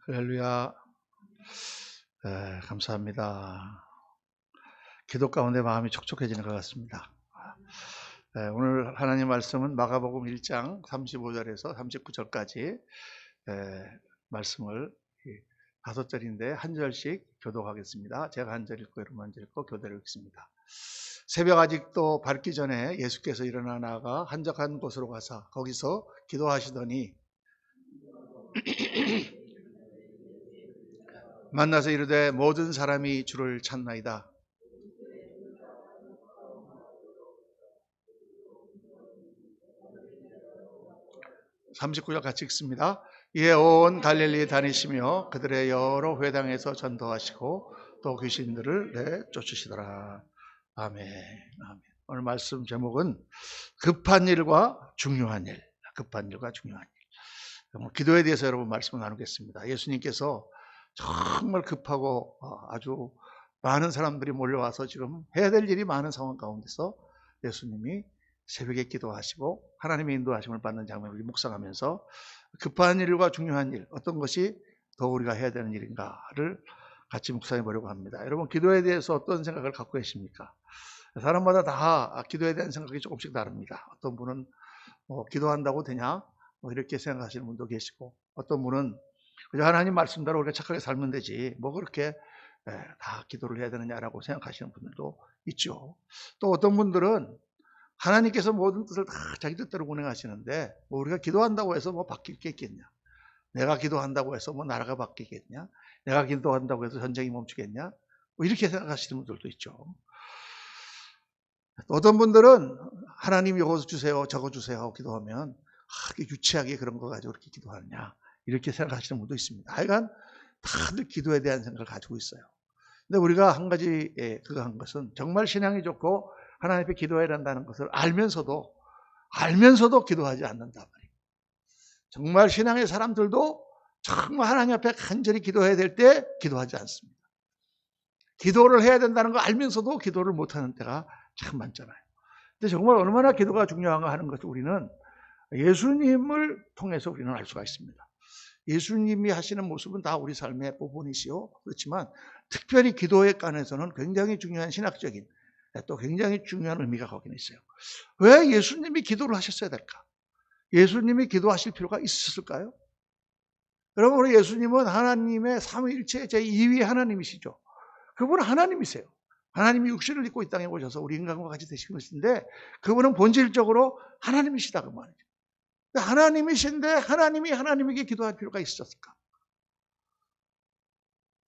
할렐루야. 감사합니다. 기도 가운데 마음이 촉촉해지는 것 같습니다. 오늘 하나님 말씀은 마가복음 1장 35절에서 39절까지 말씀을 5절인데 한 절씩 교독하겠습니다. 제가 한 절 읽고 여러분 한 절 읽고 교대로 읽습니다. 새벽 아직도 밝기 전에 예수께서 일어나 나가 한적한 곳으로 가서 거기서 기도하시더니 만나서 이르되 모든 사람이 주를 찾나이다. 39절 같이 읽습니다. 이에 온 갈릴리 다니시며 그들의 여러 회당에서 전도하시고 또 귀신들을 내쫓으시더라. 아멘. 아멘. 오늘 말씀 제목은 급한 일과 중요한 일. 급한 일과 중요한 일. 기도에 대해서 여러분 말씀을 나누겠습니다. 예수님께서 정말 급하고 아주 많은 사람들이 몰려와서 지금 해야 될 일이 많은 상황 가운데서 예수님이 새벽에 기도하시고 하나님의 인도하심을 받는 장면을 묵상하면서 급한 일과 중요한 일, 어떤 것이 더 우리가 해야 되는 일인가를 같이 묵상해 보려고 합니다. 여러분, 기도에 대해서 어떤 생각을 갖고 계십니까? 사람마다 다 기도에 대한 생각이 조금씩 다릅니다. 어떤 분은 기도한다고 되냐? 이렇게 생각하시는 분도 계시고, 어떤 분은 그냥 하나님 말씀대로 우리가 착하게 살면 되지 뭐 그렇게 다 기도를 해야 되느냐라고 생각하시는 분들도 있죠. 또 어떤 분들은 하나님께서 모든 뜻을 다 자기 뜻대로 운행하시는데 뭐 우리가 기도한다고 해서 뭐 바뀔 게 있겠냐? 내가 기도한다고 해서 뭐 나라가 바뀌겠냐? 내가 기도한다고 해서 전쟁이 멈추겠냐? 뭐 이렇게 생각하시는 분들도 있죠. 어떤 분들은 하나님 이거 주세요, 저거 주세요 하고 기도하면 유치하게 그런 거 가지고 그렇게 기도하느냐 이렇게 생각하시는 분도 있습니다. 하여간 다들 기도에 대한 생각을 가지고 있어요. 근데 우리가 한 가지 그거 한 것은 정말 신앙이 좋고 하나님 앞에 기도해야 한다는 것을 알면서도 기도하지 않는단 말이에요. 정말 신앙의 사람들도 정말 하나님 앞에 간절히 기도해야 될 때 기도하지 않습니다. 기도를 해야 된다는 거 알면서도 기도를 못하는 때가 참 많잖아요. 근데 정말 얼마나 기도가 중요한가 하는 것을 우리는 예수님을 통해서 우리는 알 수가 있습니다. 예수님이 하시는 모습은 다 우리 삶의 부분이시요. 그렇지만 특별히 기도에 관해서는 굉장히 중요한 신학적인 또 굉장히 중요한 의미가 거기는 있어요. 왜 예수님이 기도를 하셨어야 될까? 예수님이 기도하실 필요가 있었을까요? 여러분, 우리 예수님은 하나님의 삼위일체 제2위 하나님이시죠. 그분은 하나님이세요. 하나님이 육신을 입고 이 땅에 오셔서 우리 인간과 같이 되신 것인데 그분은 본질적으로 하나님이시다 그 말이죠. 하나님이신데 하나님이 하나님에게 기도할 필요가 있었을까?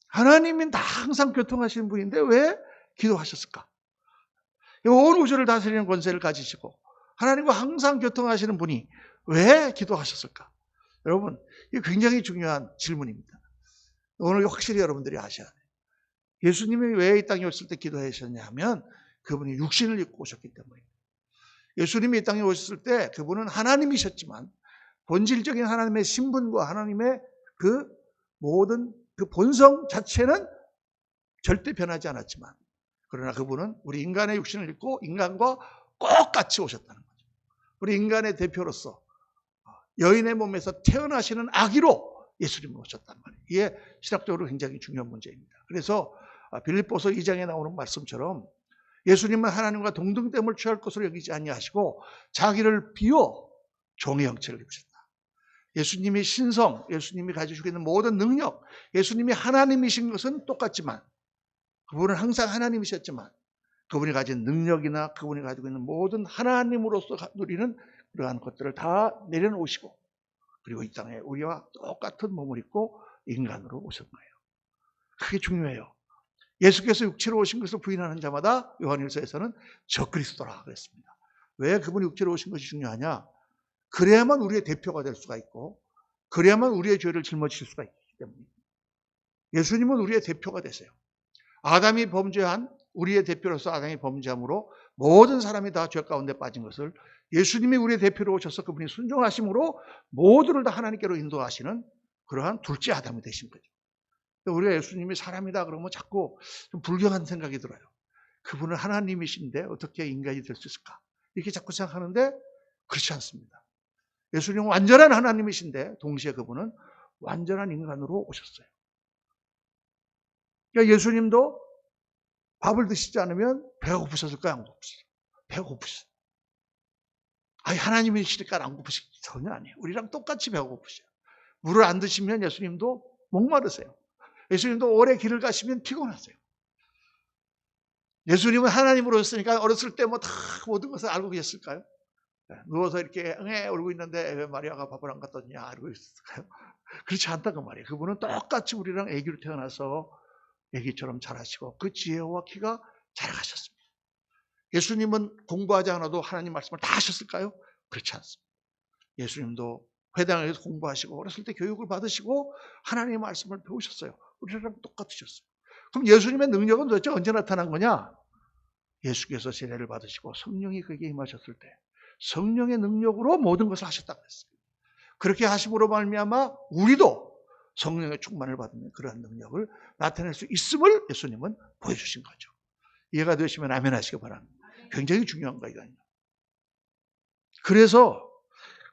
하나님은 다 항상 교통하시는 분인데 왜 기도하셨을까? 온 우주를 다스리는 권세를 가지시고 하나님과 항상 교통하시는 분이 왜 기도하셨을까? 여러분, 이게 굉장히 중요한 질문입니다. 오늘 확실히 여러분들이 아셔야 돼요. 예수님이 왜 이 땅에 오셨을 때 기도하셨냐 하면 그분이 육신을 입고 오셨기 때문입니다. 예수님이 이 땅에 오셨을 때 그분은 하나님이셨지만 본질적인 하나님의 신분과 하나님의 그 모든 그 본성 자체는 절대 변하지 않았지만 그러나 그분은 우리 인간의 육신을 입고 인간과 똑같이 오셨다는 거죠. 우리 인간의 대표로서 여인의 몸에서 태어나시는 아기로 예수님을 오셨단 말이에요. 이게 신학적으로 굉장히 중요한 문제입니다. 그래서 빌립보서 2장에 나오는 말씀처럼 예수님은 하나님과 동등됨을 취할 것으로 여기지 아니하시고 자기를 비워 종의 형체를 입으셨다. 예수님이 신성, 예수님이 가지시고 있는 모든 능력, 예수님이 하나님이신 것은 똑같지만 그분은 항상 하나님이셨지만 그분이 가진 능력이나 그분이 가지고 있는 모든 하나님으로서 누리는 그러한 것들을 다 내려놓으시고 그리고 이 땅에 우리와 똑같은 몸을 입고 인간으로 오신 거예요. 그게 중요해요. 예수께서 육체로 오신 것을 부인하는 자마다 요한일서에서는 적그리스도라 그랬습니다. 왜 그분이 육체로 오신 것이 중요하냐? 그래야만 우리의 대표가 될 수가 있고 그래야만 우리의 죄를 짊어질 수가 있기 때문입니다. 예수님은 우리의 대표가 되세요. 아담이 범죄한 우리의 대표로서 아담이 범죄함으로 모든 사람이 다 죄 가운데 빠진 것을 예수님이 우리의 대표로 오셔서 그분이 순종하심으로 모두를 다 하나님께로 인도하시는 그러한 둘째 아담이 되신 거죠. 우리가 예수님이 사람이다 그러면 자꾸 좀 불경한 생각이 들어요. 그분은 하나님이신데 어떻게 인간이 될 수 있을까? 이렇게 자꾸 생각하는데 그렇지 않습니다. 예수님은 완전한 하나님이신데 동시에 그분은 완전한 인간으로 오셨어요. 그러니까 예수님도 밥을 드시지 않으면 배가 고프셨을까요? 안 고프셨어요? 배가 고프셨어요. 아니, 하나님이시니까 안 고프시죠? 전혀 아니에요. 우리랑 똑같이 배가 고프셔요. 물을 안 드시면 예수님도 목마르세요. 예수님도 오래 길을 가시면 피곤하세요. 예수님은 하나님으로 오셨으니까 어렸을 때 뭐 다 모든 것을 알고 계셨을까요? 누워서 이렇게 응애 울고 있는데 왜 마리아가 밥을 안 갖다 주냐 알고 있었을까요? 그렇지 않다고 말이에요. 그분은 똑같이 우리랑 아기로 태어나서 아기처럼 자라시고 그 지혜와 키가 자라가셨습니다. 예수님은 공부하지 않아도 하나님 말씀을 다 하셨을까요? 그렇지 않습니다. 예수님도 회당에서 공부하시고 어렸을 때 교육을 받으시고 하나님의 말씀을 배우셨어요. 우리랑 똑같으셨어요. 그럼 예수님의 능력은 도대체 언제 나타난 거냐? 예수께서 세례를 받으시고 성령이 그에게 임하셨을 때 성령의 능력으로 모든 것을 하셨다고 했어요. 그렇게 하심으로 말미암아 우리도 성령의 충만을 받으면 그러한 능력을 나타낼 수 있음을 예수님은 보여주신 거죠. 이해가 되시면 아멘 하시기 바랍니다. 굉장히 중요한 거예요. 그래서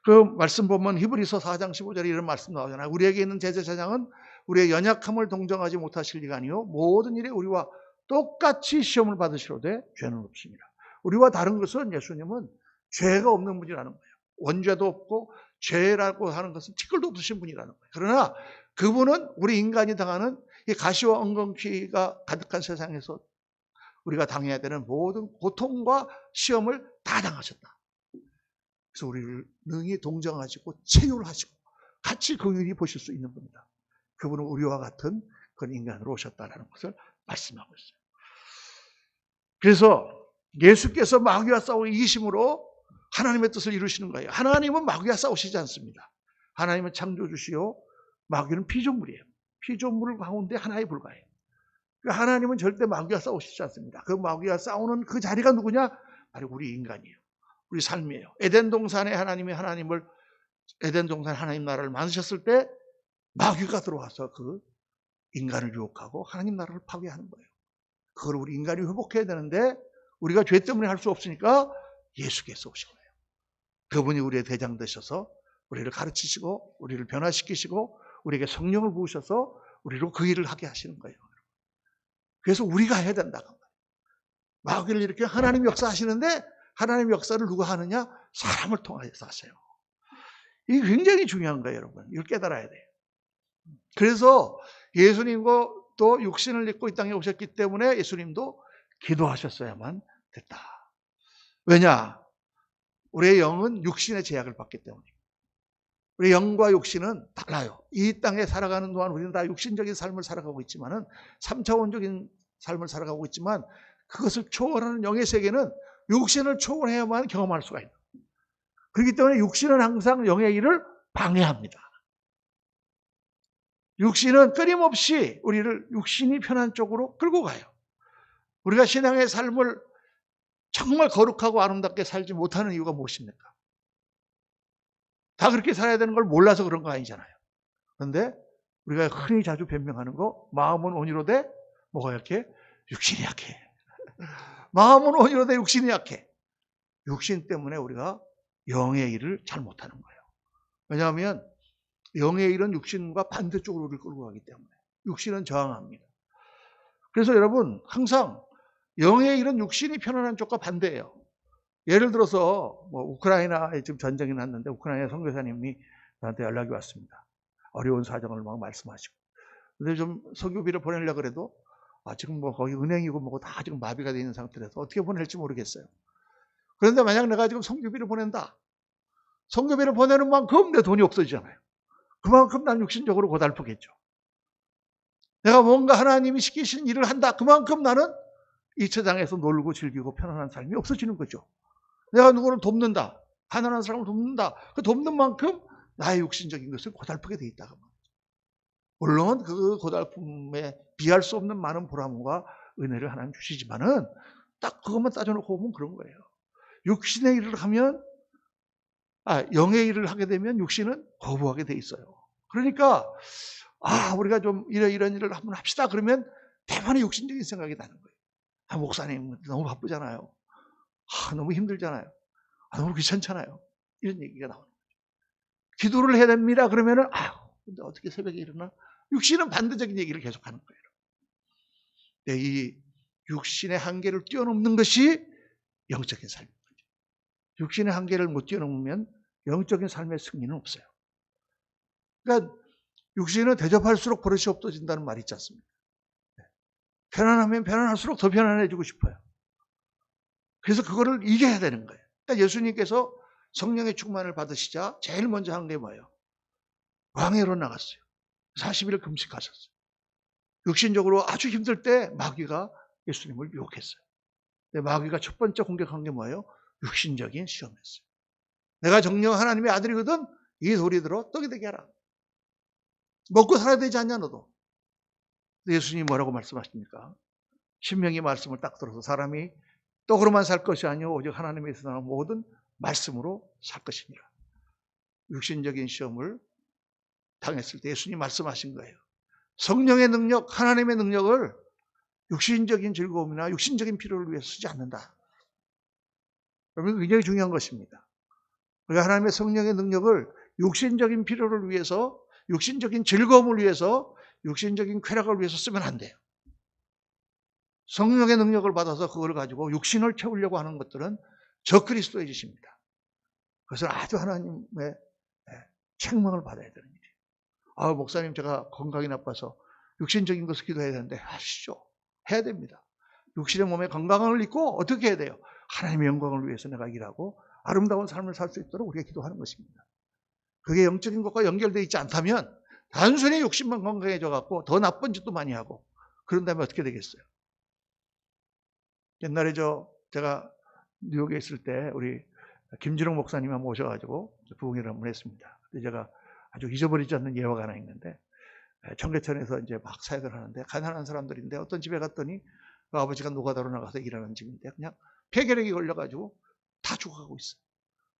그 말씀 보면 히브리서 4장 15절에 이런 말씀 나오잖아요. 우리에게 있는 제사장은 우리의 연약함을 동정하지 못하실 리가 아니요 모든 일에 우리와 똑같이 시험을 받으시로되 죄는 없습니다. 우리와 다른 것은 예수님은 죄가 없는 분이라는 거예요. 원죄도 없고 죄라고 하는 것은 티끌도 없으신 분이라는 거예요. 그러나 그분은 우리 인간이 당하는 이 가시와 엉겅퀴가 가득한 세상에서 우리가 당해야 되는 모든 고통과 시험을 다 당하셨다. 그래서 우리를 능히 동정하시고 체휼하시고 같이 긍휼히 보실 수 있는 분이다. 그분은 우리와 같은 그런 인간으로 오셨다는 것을 말씀하고 있어요. 그래서 예수께서 마귀와 싸워 이기심으로 하나님의 뜻을 이루시는 거예요. 하나님은 마귀와 싸우시지 않습니다. 하나님은 창조주시요 마귀는 피조물이에요. 피조물 가운데 하나에 불과해요. 하나님은 절대 마귀와 싸우시지 않습니다. 그 마귀와 싸우는 그 자리가 누구냐? 바로 우리 인간이에요. 우리 삶이에요. 에덴 동산에 하나님이 에덴 동산 하나님 나라를 만드셨을 때 마귀가 들어와서 그 인간을 유혹하고 하나님 나라를 파괴하는 거예요. 그걸 우리 인간이 회복해야 되는데 우리가 죄 때문에 할 수 없으니까 예수께서 오신 거예요. 그분이 우리의 대장 되셔서 우리를 가르치시고 우리를 변화시키시고 우리에게 성령을 부으셔서 우리로 그 일을 하게 하시는 거예요. 그래서 우리가 해야 된다고 말이에요. 마귀를 이렇게 하나님 역사하시는데 하나님 역사를 누가 하느냐? 사람을 통해서 하세요. 이게 굉장히 중요한 거예요, 여러분. 이걸 깨달아야 돼요. 그래서 예수님과 또 육신을 입고 이 땅에 오셨기 때문에 예수님도 기도하셨어야만 됐다. 왜냐? 우리의 영은 육신의 제약을 받기 때문입니다. 우리 영과 육신은 달라요. 이 땅에 살아가는 동안 우리는 다 육신적인 삶을 살아가고 있지만은 3차원적인 삶을 살아가고 있지만 그것을 초월하는 영의 세계는 육신을 초월해야만 경험할 수가 있는 거예요. 그렇기 때문에 육신은 항상 영의 일을 방해합니다. 육신은 끊임없이 우리를 육신이 편한 쪽으로 끌고 가요. 우리가 신앙의 삶을 정말 거룩하고 아름답게 살지 못하는 이유가 무엇입니까? 다 그렇게 살아야 되는 걸 몰라서 그런 거 아니잖아요. 그런데 우리가 흔히 자주 변명하는 거, 마음은 온유로되 뭐가 약해? 육신이 약해. 마음은 온유로되 육신이 약해. 육신 때문에 우리가 영의 일을 잘 못하는 거예요. 왜냐하면 영의 일은 육신과 반대쪽으로 우리를 끌고 가기 때문에 육신은 저항합니다. 그래서 여러분 항상 영의 일은 육신이 편안한 쪽과 반대예요. 예를 들어서 뭐 우크라이나에 지금 전쟁이 났는데 우크라이나 선교사님이 저한테 연락이 왔습니다. 어려운 사정을 막 말씀하시고. 근데 좀 석유비를 보내려고 그래도 지금 뭐 거기 은행이고 뭐고 다 지금 마비가 되어 있는 상태라서 어떻게 보낼지 모르겠어요. 그런데 만약 내가 지금 성교비를 보낸다. 성교비를 보내는 만큼 내 돈이 없어지잖아요. 그만큼 난 육신적으로 고달프겠죠. 내가 뭔가 하나님이 시키신 일을 한다. 그만큼 나는 이 세상에서 놀고 즐기고 편안한 삶이 없어지는 거죠. 내가 누구를 돕는다. 가난한 사람을 돕는다. 그 돕는 만큼 나의 육신적인 것을 고달프게 돼 있다고 말이죠. 물론 그 고달픔에 비할 수 없는 많은 보람과 은혜를 하나님 주시지만은 딱 그것만 따져놓고 보면 그런 거예요. 육신의 일을 하면 영의 일을 하게 되면 육신은 거부하게 돼 있어요. 그러니까 우리가 좀 이런 일을 한번 합시다. 그러면 대만의 육신적인 생각이 나는 거예요. 목사님 너무 바쁘잖아요. 너무 힘들잖아요. 너무 귀찮잖아요. 이런 얘기가 나오는 거죠. 기도를 해야 됩니다. 그러면은 근데 어떻게 새벽에 일어나? 육신은 반대적인 얘기를 계속하는 거예요. 네, 이 육신의 한계를 뛰어넘는 것이 영적인 삶인 거죠. 육신의 한계를 못 뛰어넘으면 영적인 삶의 승리는 없어요. 그러니까 육신은 대접할수록 버릇이 없어진다는 말이 있지 않습니까? 편안하면 편안할수록 더 편안해지고 싶어요. 그래서 그거를 이겨야 되는 거예요. 그러니까 예수님께서 성령의 충만을 받으시자 제일 먼저 한 게 뭐예요? 광야로 나갔어요. 40일 금식하셨어요. 육신적으로 아주 힘들 때 마귀가 예수님을 유혹했어요. 마귀가 첫 번째 공격한 게 뭐예요? 육신적인 시험이었어요. 내가 정녕 하나님의 아들이거든 이 돌이 들어 떡이 되게 하라. 먹고 살아야 되지 않냐 너도. 예수님이 뭐라고 말씀하십니까? 신명기 말씀을 딱 들어서 사람이 떡으로만 살 것이 아니요 오직 하나님에서 나온 모든 말씀으로 살 것이니라. 육신적인 시험을 당했을 때 예수님이 말씀하신 거예요. 성령의 능력, 하나님의 능력을 육신적인 즐거움이나 육신적인 필요를 위해서 쓰지 않는다. 여러분 굉장히 중요한 것입니다. 우리가 하나님의 성령의 능력을 육신적인 필요를 위해서, 육신적인 즐거움을 위해서, 육신적인 쾌락을 위해서 쓰면 안 돼요. 성령의 능력을 받아서 그걸 가지고 육신을 채우려고 하는 것들은 적그리스도의 짓입니다. 그것은 아주 하나님의 책망을 받아야 되는 일이에요. 아, 목사님 제가 건강이 나빠서 육신적인 것을 기도해야 되는데 하시죠. 해야 됩니다. 육신의 몸에 건강을 잃고 어떻게 해야 돼요? 하나님의 영광을 위해서 내가 일하고 아름다운 삶을 살 수 있도록 우리가 기도하는 것입니다. 그게 영적인 것과 연결되어 있지 않다면 단순히 욕심만 건강해져 갖고 더 나쁜 짓도 많이 하고 그런 다음에 어떻게 되겠어요? 옛날에 제가 뉴욕에 있을 때 우리 김진홍 목사님 한번 오셔가지고 부흥회를 한번 했습니다. 제가 아주 잊어버리지 않는 예화가 하나 있는데 청계천에서 이제 막 사역을 하는데 가난한 사람들인데 어떤 집에 갔더니 그 아버지가 노가다로 나가서 일하는 집인데 그냥 폐결핵이 걸려가지고 다 죽어가고 있어요.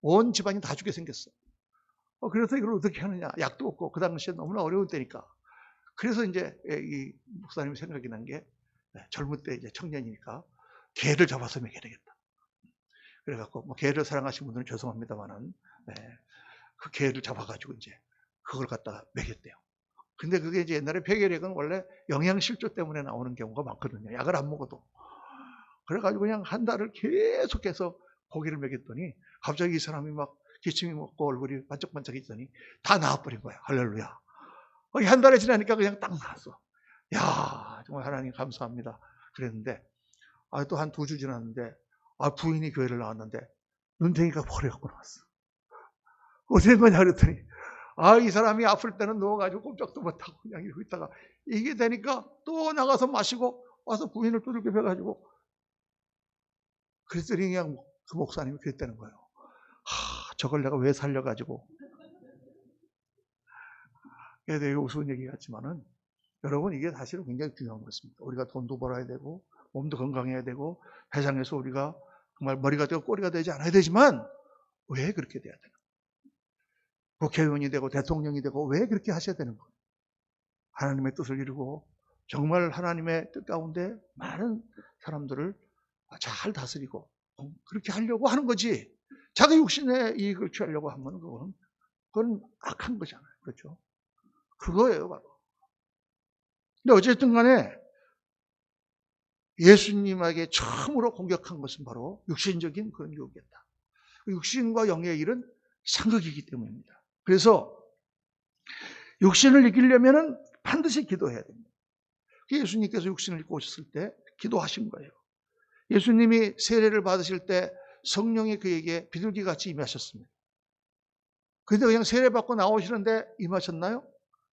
온 집안이 다 죽게 생겼어. 그래서 이걸 어떻게 하느냐. 약도 없고 그 당시에 너무나 어려울 때니까. 그래서 이제 이 목사님이 생각이 난 게 젊을 때 이제 청년이니까 개를 잡아서 먹여야 되겠다. 그래갖고 뭐 개를 사랑하시는 분들은 죄송합니다만은 그 개를 잡아가지고 이제 그걸 갖다가 먹였대요. 근데 그게 이제 옛날에 폐결핵은 원래 영양실조 때문에 나오는 경우가 많거든요. 약을 안 먹어도. 그래가지고 그냥 한 달을 계속해서 고기를 먹였더니 갑자기 이 사람이 막 기침이 먹고 얼굴이 반짝반짝했더니 다 나아버린 거야. 할렐루야. 한 달이 지나니까 그냥 딱 나았어. 야, 정말 하나님 감사합니다. 그랬는데 또 한 2주 지났는데 부인이 교회를 나왔는데 눈탱이가 버려갖고 나왔어. 어떻게 된 거냐 그랬더니 이 사람이 아플 때는 누워가지고 꼼짝도 못하고 그냥 이러고 있다가 이게 되니까 또 나가서 마시고 와서 부인을 두들겨 패가지고 그랬더니 그냥 그 목사님이 그랬다는 거예요. 저걸 내가 왜 살려가지고. 되게 우스운 얘기 같지만은 여러분 이게 사실은 굉장히 중요한 것입니다. 우리가 돈도 벌어야 되고 몸도 건강해야 되고 세상에서 우리가 정말 머리가 되고 꼬리가 되지 않아야 되지만 왜 그렇게 돼야 되나? 국회의원이 되고 대통령이 되고 왜 그렇게 하셔야 되는 거예요? 하나님의 뜻을 이루고 정말 하나님의 뜻 가운데 많은 사람들을 잘 다스리고 그렇게 하려고 하는 거지. 자기 육신의 이익을 취하려고 하면 그건 악한 거잖아요. 그렇죠? 그거예요, 바로. 근데 어쨌든 간에 예수님에게 처음으로 공격한 것은 바로 육신적인 그런 유혹이었다. 육신과 영의 일은 상극이기 때문입니다. 그래서 육신을 이기려면 반드시 기도해야 됩니다. 예수님께서 육신을 입고 오셨을 때 기도하신 거예요. 예수님이 세례를 받으실 때 성령이 그에게 비둘기같이 임하셨습니다. 그런데 그냥 세례 받고 나오시는데 임하셨나요?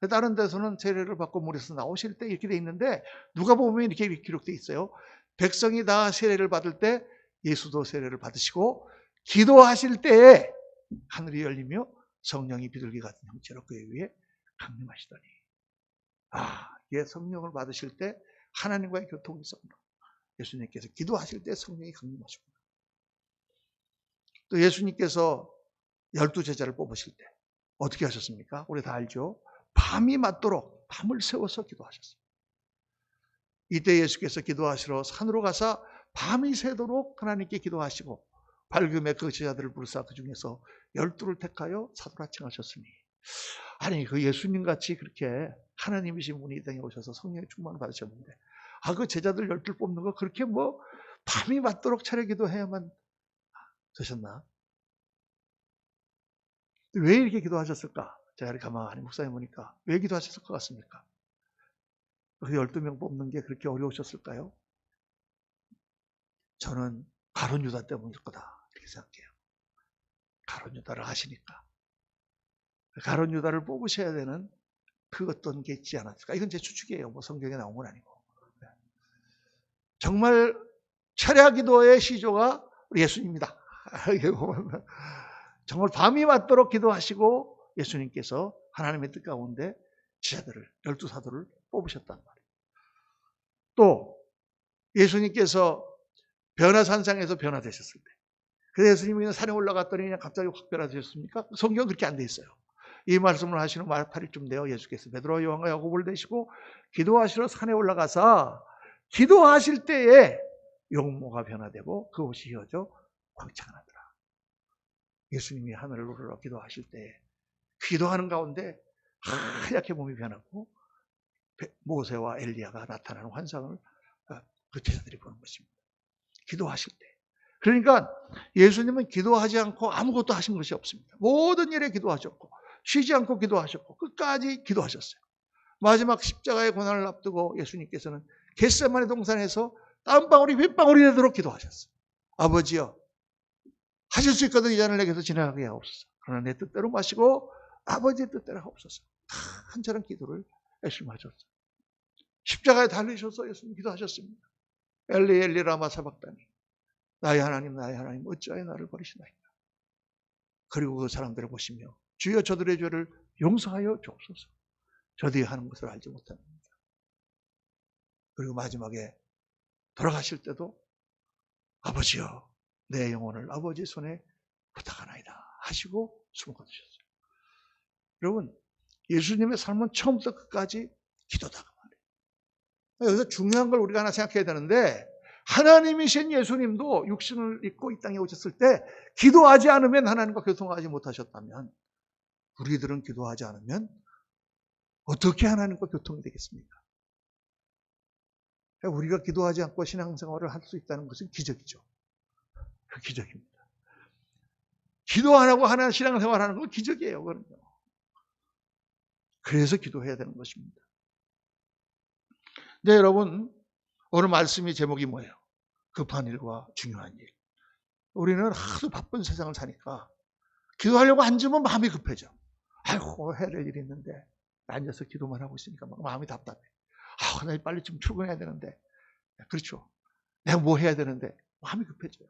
다른 데서는 세례를 받고 물에서 나오실 때 이렇게 돼 있는데 누가 보면 이렇게 기록돼 있어요. 백성이 다 세례를 받을 때 예수도 세례를 받으시고 기도하실 때에 하늘이 열리며 성령이 비둘기 같은 형체로 그에 위해 강림하시더니 이게 성령을 받으실 때 하나님과의 교통이 있었구나. 예수님께서 기도하실 때 성령이 강림하시구나. 또 예수님께서 12제자를 뽑으실 때 어떻게 하셨습니까? 우리 다 알죠? 밤이 맞도록 밤을 세워서 기도하셨습니다. 이때 예수께서 기도하시러 산으로 가서 밤이 새도록 하나님께 기도하시고 밝음에 그 제자들을 부르사 그 중에서 12를 택하여 사도라 칭하셨으니 아니 그 예수님 같이 그렇게 하나님이신 분이 이 땅에 오셔서 성령의 충만을 받으셨는데 그 제자들 12 뽑는 거 그렇게 뭐 밤이 맞도록 차려 기도해야만 되셨나? 왜 이렇게 기도하셨을까? 제가 가만히 묵상해 보니까 왜 기도하셨을 것 같습니까? 그 12명 뽑는 게 그렇게 어려우셨을까요? 저는 가룟 유다 때문일 거다 이렇게 생각해요. 가룟 유다를 아시니까. 가룟 유다를 뽑으셔야 되는 그 어떤 게 있지 않았을까? 이건 제 추측이에요. 뭐 성경에 나온 건 아니고. 정말 철야 기도의 시조가 우리 예수님입니다. 정말 밤이 맞도록 기도하시고 예수님께서 하나님의 뜻 가운데 제자들을 12사도를 뽑으셨단 말이에요. 또 예수님께서 변화산상에서 변화되셨을 때 그래서 예수님이 그냥 산에 올라갔더니 그냥 갑자기 확 변화되셨습니까? 성경은 그렇게 안 돼 있어요. 이 말씀을 하시는 말 8일쯤 되어 예수께서 베드로와 요한과 야고보를 대시고 기도하시러 산에 올라가서 기도하실 때에 용모가 변화되고 그것이 이어져 광채가 나더라. 예수님이 하늘을 우러러 기도하실 때 기도하는 가운데 하얗게 몸이 변하고 모세와 엘리야가 나타나는 환상을 그 제자들이 보는 것입니다. 기도하실 때. 그러니까 예수님은 기도하지 않고 아무것도 하신 것이 없습니다. 모든 일에 기도하셨고 쉬지 않고 기도하셨고 끝까지 기도하셨어요. 마지막 십자가의 고난을 앞두고 예수님께서는 겟세마네 동산에서 땀방울이 빗방울이 되도록 기도하셨어요. 아버지여 하실 수 있거든 이 잔을 내게서 지나가게 하옵소서. 그러나 내 뜻대로 마시고 아버지의 뜻대로 하옵소서. 한절한 기도를 예수님 하셨어요. 십자가에 달리셔서 예수님 기도하셨습니다. 엘리 엘리 라마 사박다니 나의 하나님 어찌하여 나를 버리시나이까. 그리고 그 사람들을 보시며 주여 저들의 죄를 용서하여 주옵소서. 저들이 하는 것을 알지 못합니다. 그리고 마지막에 돌아가실 때도 아버지여 내 영혼을 아버지 손에 부탁하나이다 하시고 숨을 거두셨어요. 여러분 예수님의 삶은 처음부터 끝까지 기도다. 여기서 중요한 걸 우리가 하나 생각해야 되는데 하나님이신 예수님도 육신을 입고 이 땅에 오셨을 때 기도하지 않으면 하나님과 교통하지 못하셨다면 우리들은 기도하지 않으면 어떻게 하나님과 교통이 되겠습니까? 우리가 기도하지 않고 신앙생활을 할 수 있다는 것은 기적이죠. 그 기적입니다. 기도 안 하고 하나님 신앙생활하는 건 기적이에요. 그럼요. 그래서 기도해야 되는 것입니다. 네, 여러분 오늘 말씀의 제목이 뭐예요? 급한 일과 중요한 일. 우리는 하도 바쁜 세상을 사니까 기도하려고 앉으면 마음이 급해져. 아이고 해야 될 일이 있는데 앉아서 기도만 하고 있으니까 막 마음이 답답해. 나 빨리 좀 출근해야 되는데. 그렇죠. 내가 뭐 해야 되는데 마음이 급해져요.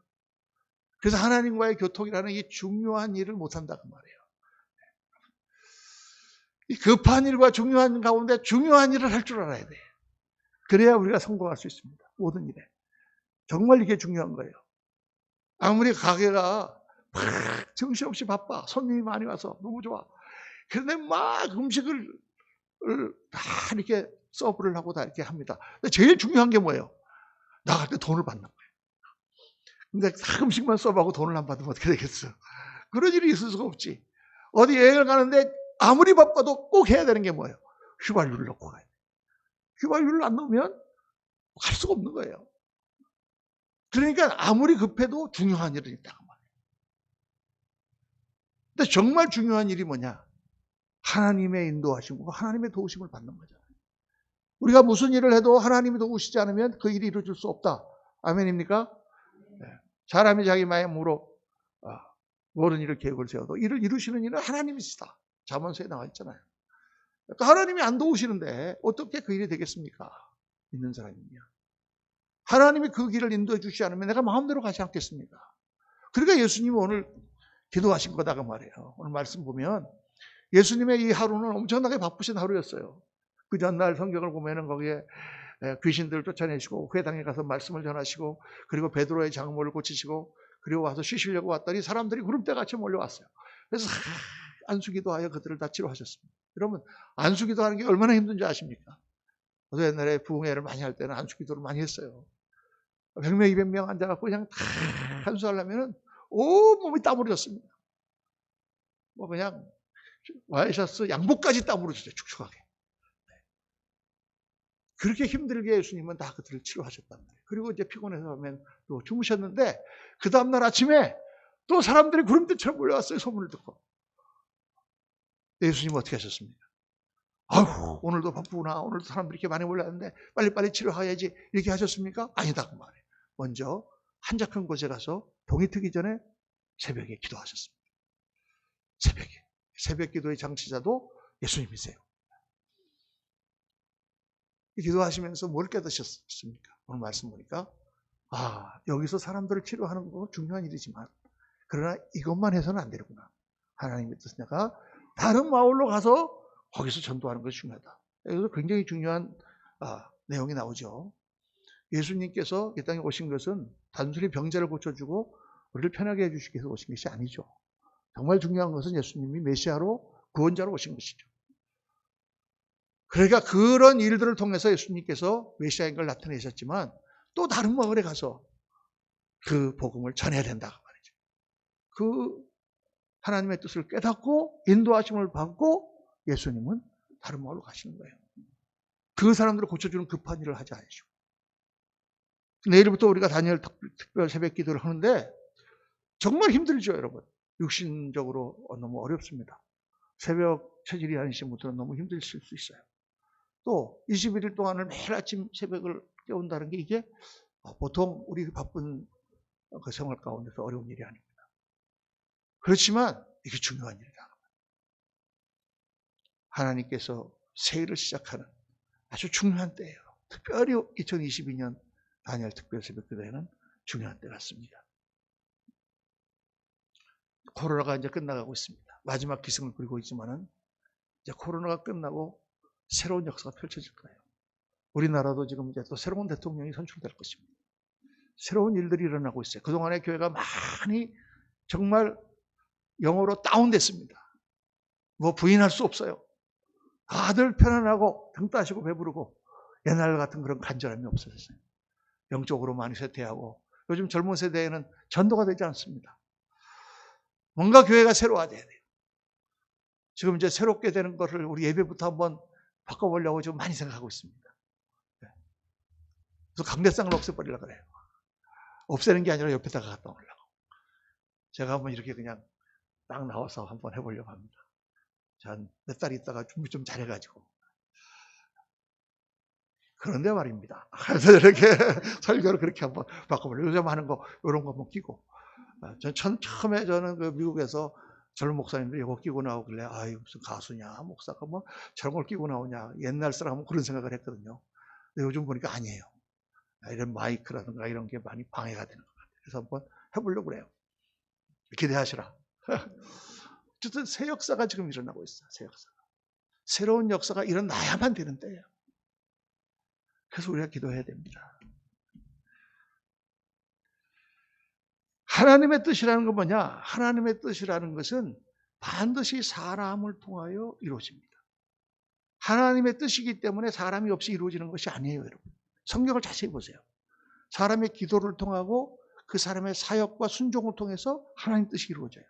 그래서 하나님과의 교통이라는 이 중요한 일을 못한다 그 말이에요. 이 급한 일과 중요한 가운데 중요한 일을 할 줄 알아야 돼. 그래야 우리가 성공할 수 있습니다. 모든 일에. 정말 이게 중요한 거예요. 아무리 가게가 막 정신없이 바빠. 손님이 많이 와서 너무 좋아. 그런데 막 음식을 다 이렇게 서브를 하고 다 이렇게 합니다. 근데 제일 중요한 게 뭐예요? 나갈 때 돈을 받는 거예요. 근데 다 음식만 서브하고 돈을 안 받으면 어떻게 되겠어? 그런 일이 있을 수가 없지. 어디 여행을 가는데 아무리 바빠도 꼭 해야 되는 게 뭐예요? 휘발유를 넣고 가야 돼. 휘발유를 안 넣으면 갈 수가 없는 거예요. 그러니까 아무리 급해도 중요한 일은 있다고 말해요. 근데 정말 중요한 일이 뭐냐? 하나님의 인도하심과 하나님의 도우심을 받는 거잖아요. 우리가 무슨 일을 해도 하나님이 도우시지 않으면 그 일이 이루어질 수 없다. 아멘입니까? 네. 사람이 자기 마음으로 모든 일을 계획을 세워도 이를 이루시는 일은 하나님이시다. 잠언서에 나와 있잖아요. 그러니까 하나님이 안 도우시는데 어떻게 그 일이 되겠습니까? 믿는 사람이면. 하나님이 그 길을 인도해 주시지 않으면 내가 마음대로 가지 않겠습니까? 그러니까 예수님이 오늘 기도하신 거다 그 말이에요. 오늘 말씀 보면 예수님의 이 하루는 엄청나게 바쁘신 하루였어요. 그 전날 성경을 보면은 거기에 귀신들을 쫓아내시고 회당에 가서 말씀을 전하시고 그리고 베드로의 장모를 고치시고 그리고 와서 쉬시려고 왔더니 사람들이 구름대같이 몰려왔어요. 그래서 안수기도하여 그들을 다 치료하셨습니다. 여러분 안수기도하는 게 얼마나 힘든지 아십니까? 저도 옛날에 부흥회를 많이 할 때는 안수기도를 많이 했어요. 100명, 200명 앉아갖고 그냥 다 안수하려면은 온몸이 땀 흘렸습니다. 뭐 그냥 와이셔츠 양복까지 땀으로 젖어요. 축축하게. 그렇게 힘들게 예수님은 다 그들을 치료하셨단 말이에요. 그리고 이제 피곤해서 하면 또 주무셨는데 그 다음날 아침에 또 사람들이 구름대처럼 몰려왔어요. 소문을 듣고. 예수님은 어떻게 하셨습니까? 아휴, 오늘도 바쁘구나. 오늘도 사람들이 이렇게 많이 몰려왔는데 빨리빨리 치료해야지. 이렇게 하셨습니까? 아니다 그 말이에요. 먼저 한적한 곳에 가서 동이 트기 전에 새벽에 기도하셨습니다. 새벽에. 새벽 기도의 장치자도 예수님이세요. 기도하시면서 뭘 깨닫으셨습니까? 오늘 말씀 보니까 여기서 사람들을 치료하는 건 중요한 일이지만 그러나 이것만 해서는 안 되는구나. 하나님의 뜻은 내가 다른 마을로 가서 거기서 전도하는 것이 중요하다. 여기서 굉장히 중요한 내용이 나오죠. 예수님께서 이 땅에 오신 것은 단순히 병자를 고쳐주고 우리를 편하게 해주시기 위해서 오신 것이 아니죠. 정말 중요한 것은 예수님이 메시아로 구원자로 오신 것이죠. 그러니까 그런 일들을 통해서 예수님께서 메시아인 걸 나타내셨지만 또 다른 마을에 가서 그 복음을 전해야 된다고 말이죠. 그 하나님의 뜻을 깨닫고 인도하심을 받고 예수님은 다른 마을로 가시는 거예요. 그 사람들을 고쳐주는 급한 일을 하지 않으시고. 내일부터 우리가 다니엘 특별 새벽 기도를 하는데 정말 힘들죠, 여러분. 육신적으로 너무 어렵습니다. 새벽 체질이 아니신 분들은 너무 힘드실 수 있어요. 또 21일 동안을 매일 아침 새벽을 깨운다는 게 이게 보통 우리 바쁜 그 생활 가운데서 어려운 일이 아닙니다. 그렇지만 이게 중요한 일이다. 하나님께서 새해를 시작하는 아주 중요한 때예요. 특별히 2022년 다니엘 특별 새벽 기도회는 중요한 때 같습니다. 코로나가 이제 끝나가고 있습니다. 마지막 기승을 부리고 있지만은 이제 코로나가 끝나고 새로운 역사가 펼쳐질 거예요. 우리나라도 지금 이제 또 새로운 대통령이 선출될 것입니다. 새로운 일들이 일어나고 있어요. 그동안에 교회가 많이 정말 영어로 다운됐습니다. 뭐 부인할 수 없어요. 다들 편안하고 등 따시고 배부르고 옛날 같은 그런 간절함이 없어졌어요. 영적으로 많이 쇠퇴하고 요즘 젊은 세대에는 전도가 되지 않습니다. 뭔가 교회가 새로워져야 돼요. 지금 이제 새롭게 되는 것을 우리 예배부터 한번 바꿔보려고 지금 많이 생각하고 있습니다. 그래서 강대상을 없애버리려고 그래요. 없애는 게 아니라 옆에다가 갖다 놓으려고. 제가 한번 이렇게 그냥 딱 나와서 한번 해보려고 합니다. 한 몇 달 있다가 준비 좀 잘해가지고. 그런데 말입니다. 그래서 이렇게 설교를 그렇게 한번 바꿔보려고. 요즘 하는 거, 이런 거 한번 끼고. 처음에 저는 그 미국에서 젊은 목사님들이 이거 끼고 나오길래, 무슨 가수냐, 목사가 뭐 저런 걸 끼고 나오냐. 옛날 사람은 그런 생각을 했거든요. 근데 요즘 보니까 아니에요. 이런 마이크라든가 이런 게 많이 방해가 되는 것 같아요. 그래서 한번 해보려고 그래요. 기대하시라. 어쨌든 새 역사가 지금 일어나고 있어요. 새 역사가. 새로운 역사가 일어나야만 되는 때예요. 그래서 우리가 기도해야 됩니다. 하나님의 뜻이라는 건 뭐냐? 하나님의 뜻이라는 것은 반드시 사람을 통하여 이루어집니다. 하나님의 뜻이기 때문에 사람이 없이 이루어지는 것이 아니에요, 여러분. 성경을 자세히 보세요. 사람의 기도를 통하고 그 사람의 사역과 순종을 통해서 하나님 뜻이 이루어져요.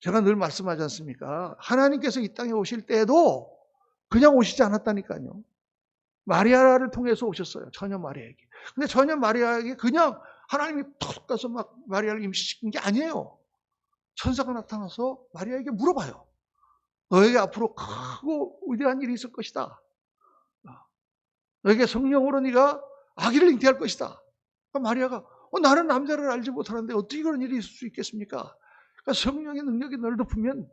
제가 늘 말씀하지 않습니까? 하나님께서 이 땅에 오실 때에도 그냥 오시지 않았다니까요. 마리아를 통해서 오셨어요. 처녀 마리아에게. 근데 처녀 마리아에게 그냥 하나님이 톡 가서 막 마리아를 임신시킨 게 아니에요. 천사가 나타나서 마리아에게 물어봐요. 너에게 앞으로 크고 위대한 일이 있을 것이다. 너에게 성령으로 네가 아기를 잉태할 것이다. 그러니까 마리아가 나는 남자를 알지 못하는데 어떻게 그런 일이 있을 수 있겠습니까? 그러니까 성령의 능력이 너를 덮으면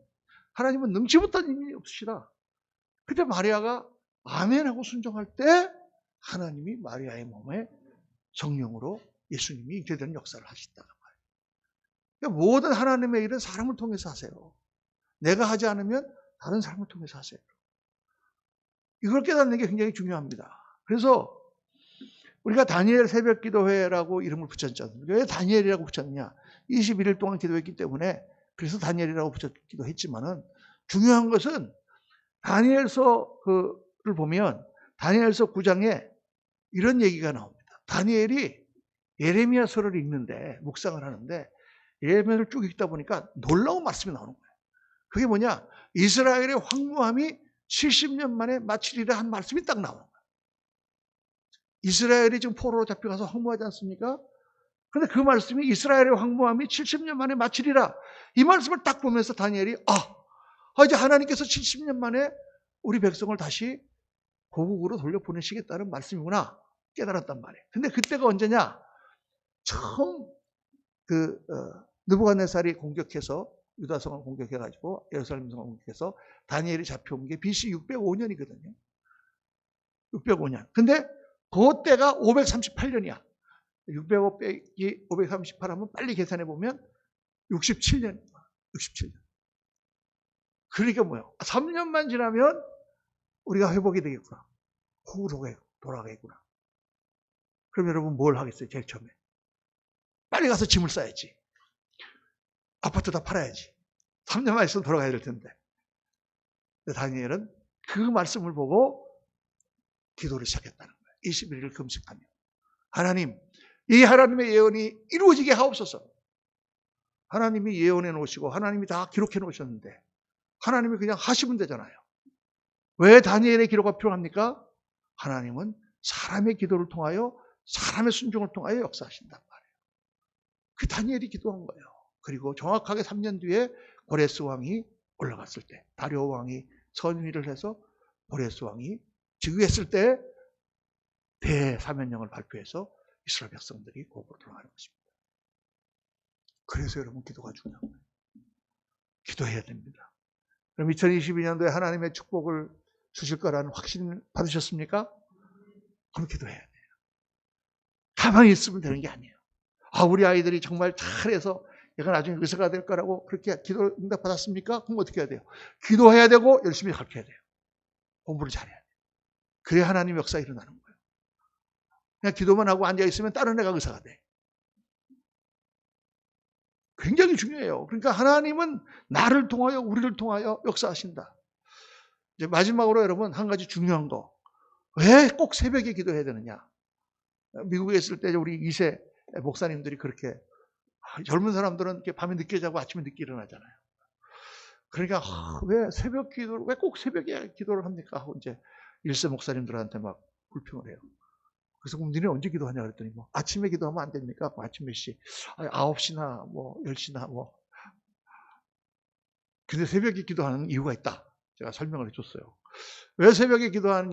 하나님은 능치 못한 힘이 없으시다. 그때 마리아가 아멘하고 순종할 때 하나님이 마리아의 몸에 성령으로 예수님이 잉태되는 역사를 하신다는 말이에요. 그러니까 모든 하나님의 일은 사람을 통해서 하세요. 내가 하지 않으면 다른 사람을 통해서 하세요. 이걸 깨닫는 게 굉장히 중요합니다. 그래서 우리가 다니엘 새벽 기도회라고 이름을 붙였잖아요. 왜 다니엘이라고 붙였느냐? 21일 동안 기도했기 때문에 그래서 다니엘이라고 붙였기도 했지만은 중요한 것은 다니엘서를 보면 다니엘서 9장에 이런 얘기가 나옵니다. 다니엘이 예레미야서를 읽는데 묵상을 하는데 예레미야를 쭉 읽다 보니까 놀라운 말씀이 나오는 거예요. 그게 뭐냐? 이스라엘의 황무함이 70년 만에 마치리라 한 말씀이 딱 나와요. 이스라엘이 지금 포로로 잡혀가서 황무하지 않습니까? 그런데 그 말씀이 이스라엘의 황무함이 70년 만에 마치리라. 이 말씀을 딱 보면서 다니엘이 이제 하나님께서 70년 만에 우리 백성을 다시 고국으로 돌려보내시겠다는 말씀이구나 깨달았단 말이에요. 근데 그때가 언제냐? 처음 느부갓네살이 공격해서 유다성을 공격해가지고 예루살렘 성을 공격해서 다니엘이 잡혀온 게 BC 605년이거든요. 605년. 근데 그때가 538년이야. 605 빼기 538 하면 빨리 계산해 보면 67년. 67년. 그러니까 뭐예요? 3년만 지나면 우리가 회복이 되겠구나. 호구로 돌아가겠구나. 그럼 여러분 뭘 하겠어요? 제일 처음에. 빨리 가서 짐을 싸야지. 아파트 다 팔아야지. 3년만 있으면 돌아가야 될 텐데. 다니엘은 그 말씀을 보고 기도를 시작했다는 거예요. 21일을 금식하며. 하나님, 이 하나님의 예언이 이루어지게 하옵소서. 하나님이 예언해 놓으시고 하나님이 다 기록해 놓으셨는데 하나님이 그냥 하시면 되잖아요. 왜 다니엘의 기도가 필요합니까? 하나님은 사람의 기도를 통하여 사람의 순종을 통하여 역사하신단 말이에요. 그 다니엘이 기도한 거예요. 그리고 정확하게 3년 뒤에 고레스 왕이 올라갔을 때 다리오 왕이 선위를 해서 고레스 왕이 즉위했을 때 대사면령을 발표해서 이스라엘 백성들이 고국으로 돌아가는 것입니다. 그래서 여러분 기도가 중요한 거예요. 기도해야 됩니다. 그럼 2022년도에 하나님의 축복을 주실 거라는 확신 받으셨습니까? 그럼 기도해야 돼요. 가만히 있으면 되는 게 아니에요. 우리 아이들이 정말 잘해서 얘가 나중에 의사가 될 거라고 그렇게 기도 응답 받았습니까? 그럼 어떻게 해야 돼요? 기도해야 되고 열심히 가르쳐야 돼요. 공부를 잘해야 돼요. 그래야 하나님 역사 일어나는 거예요. 그냥 기도만 하고 앉아있으면 다른 애가 의사가 돼. 굉장히 중요해요. 그러니까 하나님은 나를 통하여 우리를 통하여 역사하신다. 이제 마지막으로 여러분 한 가지 중요한 거. 왜 꼭 새벽에 기도해야 되느냐? 미국에 있을 때 우리 2세 목사님들이 그렇게 젊은 사람들은 이렇게 밤에 늦게 자고 아침에 늦게 일어나잖아요. 그러니까 왜 새벽 기도를 왜 꼭 새벽에 기도를 합니까? 하고 이제 1세 목사님들한테 막 불평을 해요. 그래서 그럼 니네 언제 기도하냐 그랬더니 아침에 기도하면 안 됩니까? 아침 몇 시? 9시나 10시나 근데 새벽에 기도하는 이유가 있다. 제가 설명을 해줬어요. 왜 새벽에 기도하는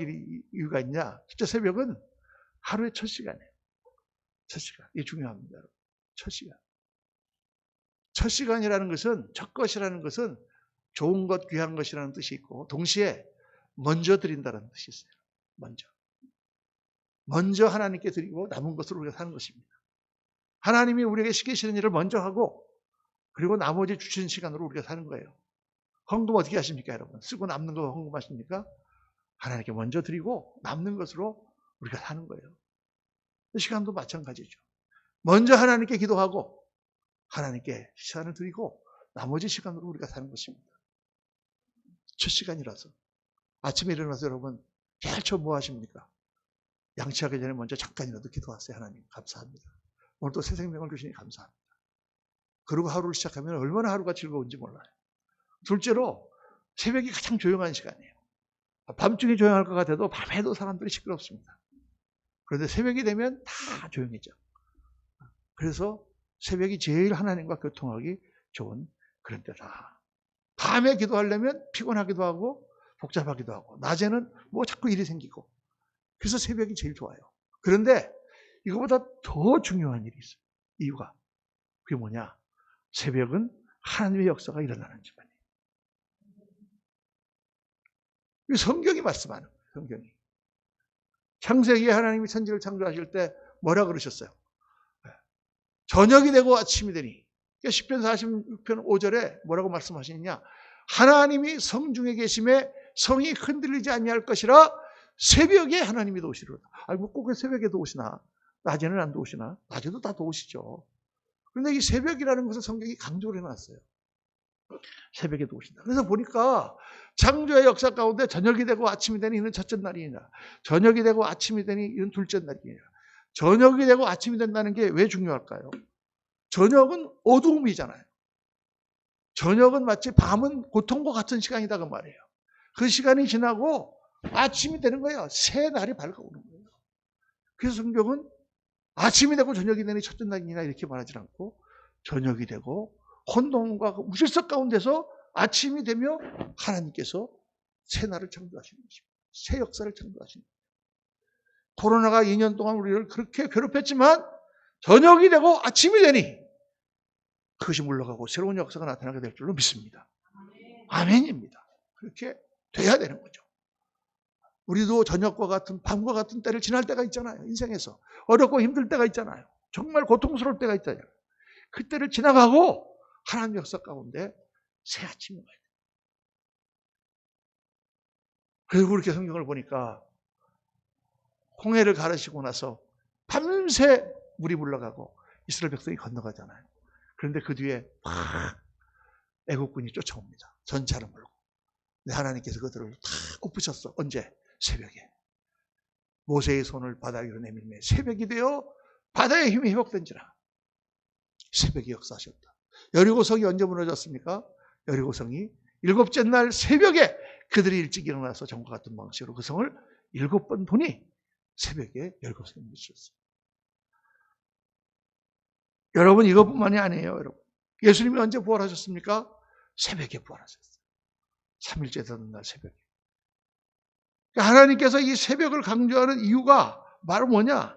이유가 있냐? 진짜 새벽은 하루의 첫 시간이에요. 첫 시간. 이게 중요합니다. 여러분. 첫 시간. 첫 시간이라는 것은, 첫 것이라는 것은 좋은 것, 귀한 것이라는 뜻이 있고 동시에 먼저 드린다는 뜻이 있어요. 먼저 하나님께 드리고 남은 것으로 우리가 사는 것입니다. 하나님이 우리에게 시키시는 일을 먼저 하고 그리고 나머지 주신 시간으로 우리가 사는 거예요. 헌금 어떻게 하십니까 여러분? 쓰고 남는 거 헌금하십니까? 하나님께 먼저 드리고 남는 것으로 우리가 사는 거예요. 시간도 마찬가지죠. 먼저 하나님께 기도하고 하나님께 시간을 드리고 나머지 시간으로 우리가 사는 것입니다. 첫 시간이라서. 아침에 일어나서 여러분 제일 처음 뭐 하십니까? 양치하기 전에 먼저 잠깐이라도 기도하세요. 하나님 감사합니다. 오늘 또 새 생명을 주시니 감사합니다. 그리고 하루를 시작하면 얼마나 하루가 즐거운지 몰라요. 둘째로 새벽이 가장 조용한 시간이에요. 밤중에 조용할 것 같아도 밤에도 사람들이 시끄럽습니다. 그런데 새벽이 되면 다 조용해져. 그래서 새벽이 제일 하나님과 교통하기 좋은 그런 때다. 밤에 기도하려면 피곤하기도 하고 복잡하기도 하고 낮에는 뭐 자꾸 일이 생기고 그래서 새벽이 제일 좋아요. 그런데 이거보다 더 중요한 일이 있어요. 이유가. 그게 뭐냐? 새벽은 하나님의 역사가 일어나는 시간이에요. 성경이 말씀하는 거예요. 성경이. 창세기에 하나님이 천지를 창조하실 때 뭐라 그러셨어요? 저녁이 되고 아침이 되니. 시편 46편 5절에 뭐라고 말씀하시느냐? 하나님이 성중에 계심에 성이 흔들리지 아니할 것이라 새벽에 하나님이 도우시리로다. 뭐 꼭 새벽에 도우시나? 낮에는 안 도우시나? 낮에도 다 도우시죠. 그런데 이 새벽이라는 것을 성경이 강조를 해놨어요. 새벽에 도우신다. 그래서 보니까 창조의 역사 가운데 저녁이 되고 아침이 되니 이는 첫째 날이냐, 저녁이 되고 아침이 되니 이는 둘째 날이냐. 저녁이 되고 아침이 된다는 게 왜 중요할까요? 저녁은 어두움이잖아요. 저녁은 마치 밤은 고통과 같은 시간이다 그 말이에요. 그 시간이 지나고 아침이 되는 거예요. 새 날이 밝아오는 거예요. 그래서 성경은 아침이 되고 저녁이 되니 첫째 날이나 이렇게 말하지 않고 저녁이 되고 혼돈과 무질서 가운데서 아침이 되며 하나님께서 새 날을 창조하시는 것입니다. 새 역사를 창조하시는 것입니다. 코로나가 2년 동안 우리를 그렇게 괴롭혔지만 저녁이 되고 아침이 되니 그것이 물러가고 새로운 역사가 나타나게 될 줄로 믿습니다. 아멘입니다. 그렇게 돼야 되는 거죠. 우리도 저녁과 같은 밤과 같은 때를 지날 때가 있잖아요. 인생에서 어렵고 힘들 때가 있잖아요. 정말 고통스러울 때가 있잖아요. 그때를 지나가고 하나님 역사 가운데 새 아침이 와야 돼요. 그리고 그렇게 성경을 보니까 홍해를 가르시고 나서 밤새 물이 물러가고 이스라엘 백성이 건너가잖아요. 그런데 그 뒤에 막 애국군이 쫓아옵니다. 전차를 몰고. 근데 하나님께서 그들을 다 엎으셨어. 언제? 새벽에. 모세의 손을 바다 위로 내밀매 새벽이 되어 바다의 힘이 회복된지라. 새벽이 역사하셨다. 여리고성이 언제 무너졌습니까? 여리고성이 7째 날 새벽에 그들이 일찍 일어나서 전과 같은 방식으로 그 성을 7번 보니 새벽에 여리고성이 무너졌어요. 여러분 이것뿐만이 아니에요. 여러분 예수님이 언제 부활하셨습니까? 새벽에 부활하셨어요. 3일째 되는 날 새벽에. 하나님께서 이 새벽을 강조하는 이유가 바로 뭐냐?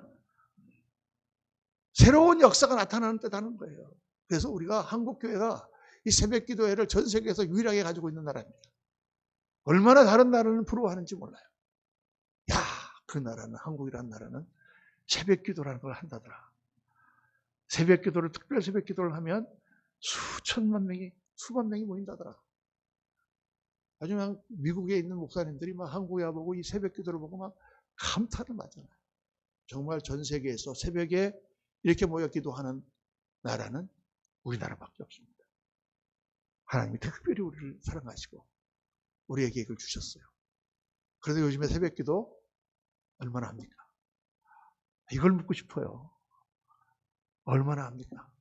새로운 역사가 나타나는 때다는 거예요. 그래서 우리가 한국교회가 이 새벽 기도회를 전 세계에서 유일하게 가지고 있는 나라입니다. 얼마나 다른 나라는 부러워하는지 몰라요. 야, 그 나라는, 한국이라는 나라는 새벽 기도라는 걸 한다더라. 새벽 기도를, 특별 새벽 기도를 하면 수천만 명이, 수만 명이 모인다더라. 나중에 미국에 있는 목사님들이 막 한국에 와보고 이 새벽 기도를 보고 막 감탄을 하잖아요. 정말 전 세계에서 새벽에 이렇게 모여 기도하는 나라는 우리나라밖에 없습니다. 하나님이 특별히 우리를 사랑하시고 우리에게 이걸 주셨어요. 그래도 요즘에 새벽 기도 얼마나 합니까? 이걸 묻고 싶어요. 얼마나 합니까?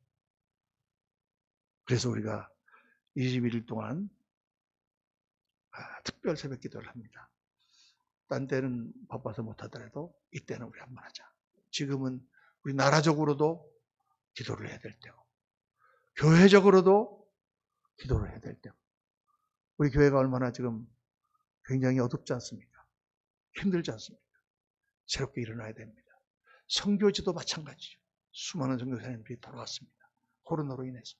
그래서 우리가 21일 동안 특별 새벽 기도를 합니다. 딴 때는 바빠서 못하더라도 이때는 우리 한번 하자. 지금은 우리 나라적으로도 기도를 해야 될 때고 교회적으로도 기도를 해야 될 때고 우리 교회가 얼마나 지금 굉장히 어둡지 않습니까? 힘들지 않습니까? 새롭게 일어나야 됩니다. 선교지도 마찬가지죠. 수많은 선교사님들이 돌아왔습니다. 코로나로 인해서.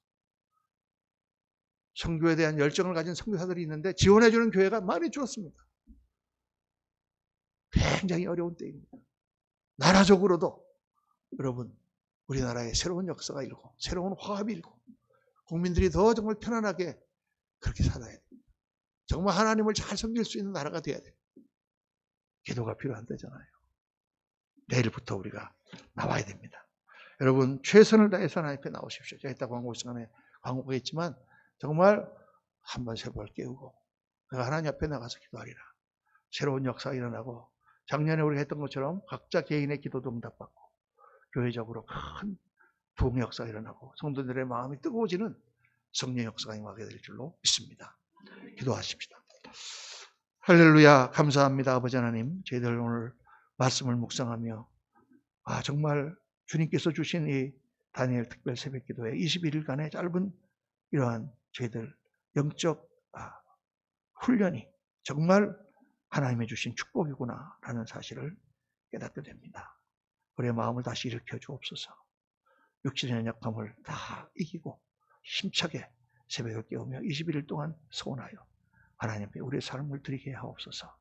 선교에 대한 열정을 가진 선교사들이 있는데 지원해주는 교회가 많이 줄었습니다. 굉장히 어려운 때입니다. 나라적으로도 여러분 우리나라에 새로운 역사가 일고 새로운 화합이 일고 국민들이 더 정말 편안하게 그렇게 살아야 됩니다. 정말 하나님을 잘 섬길 수 있는 나라가 돼야 돼요. 기도가 필요한 때잖아요. 내일부터 우리가 나와야 됩니다. 여러분 최선을 다해서 하나님 앞에 나오십시오. 제가 이따 광고 시간에 광고가 있지만 정말 한번 세벌 깨우고 내가 하나님 앞에 나가서 기도하리라. 새로운 역사가 일어나고 작년에 우리가 했던 것처럼 각자 개인의 기도도 응답받고 교회적으로 큰 부흥의 역사가 일어나고 성도들의 마음이 뜨거워지는 성령의 역사가 임하게 될 줄로 믿습니다. 기도하십시다. 할렐루야. 감사합니다. 아버지 하나님 저희들 오늘 말씀을 묵상하며 정말 주님께서 주신 이 다니엘 특별 새벽 기도회 21일간의 짧은 이러한 저희들 영적 훈련이 정말 하나님이 주신 축복이구나 라는 사실을 깨닫게 됩니다. 우리의 마음을 다시 일으켜 주옵소서. 육신의 연약함을 다 이기고 힘차게 새벽을 깨우며 21일 동안 소원하여 하나님 앞에 우리의 삶을 드리게 하옵소서.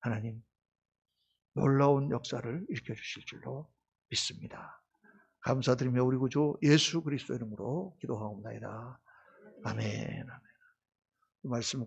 하나님 놀라운 역사를 일으켜 주실 줄로 믿습니다. 감사드리며 우리 구주 예수 그리스도 이름으로 기도하옵나이다. 아멘. 아멘. 말씀